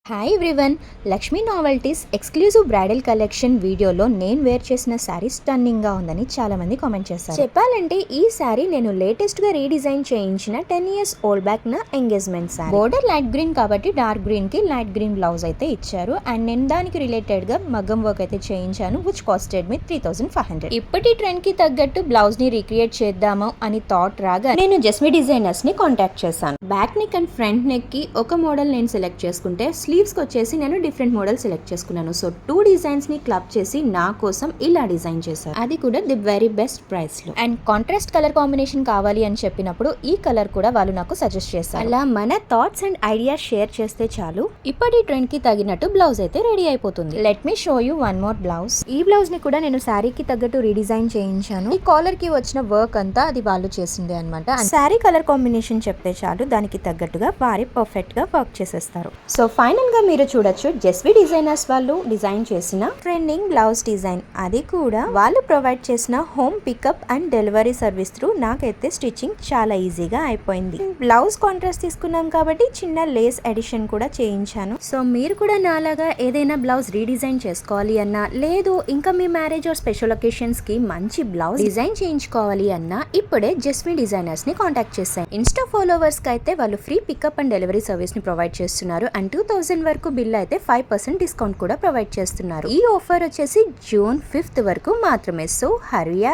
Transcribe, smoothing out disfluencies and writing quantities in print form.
Hi everyone, Lakshmi novelties exclusive bridal collection వీడియోలో నేను wear చేసిన శారీ స్టన్నింగ్గా ఉందని చాలామంది కామెంట్ చేశారు. చెప్పాలంటే ఈ శారీ నేను లేటెస్ట్గా రీడిజైన్ చేయించిన 10 years ఓల్డ్ బ్యాక్ నా engagement sari. Border light green కాబట్టి డార్క్ గ్రీన్కి లైట్ గ్రీన్ బ్లౌజ్ అయితే ఇచ్చారు. అండ్ నేను దానికి రిలేటెడ్గా మగ్గం వర్క్ అయితే చేయించాను, విచ్ కాస్టెడ్ మీ 3500. ఇప్పటి ట్రెండ్కి తగ్గట్టు బ్లౌజ్ని రీక్రియేట్ చేద్దాము అని థాట్ రాగా నేను జస్మి డిజైనర్స్ని కాంటాక్ట్ చేశాను. బ్యాక్ నెక్ అండ్ ఫ్రంట్ నెక్కి ఒక మోడల్ నేను సెలెక్ట్ చేసుకుంటే స్లీవ్స్కి వచ్చేసి నేను డిఫరెంట్ మోడల్ సెలెక్ట్ చేసుకున్నాను. సో 2 డిజైన్స్ని క్లబ్ చేసి నా కోసం ఇలా డిజైన్ చేశాను, అది కూడా ది వెరీ బెస్ట్ ప్రైస్లో. అండ్ కాంట్రాస్ట్ కలర్ కాంబినేషన్ కావాలి అని చెప్పినప్పుడు ఈ కలర్ కూడా వాళ్ళు నాకు సజెస్ట్ చేశారు. అలా మన థాట్స్ అండ్ ఐడియాస్ షేర్ చేస్తే చాలు ఇప్పటి ట్రెండ్కి తగినట్టు బ్లౌజ్ అయితే రెడీ అయిపోతుంది. Let me show you one more blouse. ఈ బ్లౌజ్ని కూడా నేను శారీకి తగ్గట్టు రీడిజైన్ చేయించాను. ఈ కాలర్కి వచ్చిన వర్క్ అంతా అది వాళ్ళు చేసింది అనమాట. శారీ కలర్ కాంబినేషన్ చెప్తే చాలు దానికి తగ్గట్టుగా వారి పర్ఫెక్ట్గా వర్క్ చేసేస్తారు. సో ఫైనల్ గా మీరు చూడొచ్చు జస్వి డిజైనర్స్ వాళ్ళు డిజైన్ చేసిన ట్రెండింగ్ బ్లౌజ్ డిజైన్, అది కూడా వాళ్ళు ప్రొవైడ్ చేసిన home pickup and delivery service through నాకైతే స్టిచ్చింగ్ చాలా ఈజీగా అయిపోయింది. బ్లౌజ్ కాంట్రాస్ట్ తీసుకున్నాం కాబట్టి చిన్న లేస్ ఎడిషన్ కూడా చేయించాను. సో మీరు కూడా నాలాగా ఏదైనా బ్లౌజ్ రీడిజైన్ చేసుకోవాలి అన్నా, లేదు ఇంకా మీ మ్యారేజ్ ఆర్ స్పెషల్ ఒకేషన్స్ కి మంచి బ్లౌజ్ డిజైన్ చేయించుకోవాలి అన్నా ఇప్పుడే జస్మి డిజైనర్స్ ని కాంటాక్ట్ చేశాను. ఇన్స్టా ఫాలోవర్స్ కి అయితే వాళ్ళు free pickup and delivery service ని ప్రొవైడ్ చేస్తున్నారు. అండ్ 2000 వరకు బిల్ అయితే 5% డిస్కౌంట్ కూడా ప్రొవైడ్ చేస్తున్నారు. ఈ ఆఫర్ వచ్చేసి June 5th వరకు మాత్రమే. సో హరియా.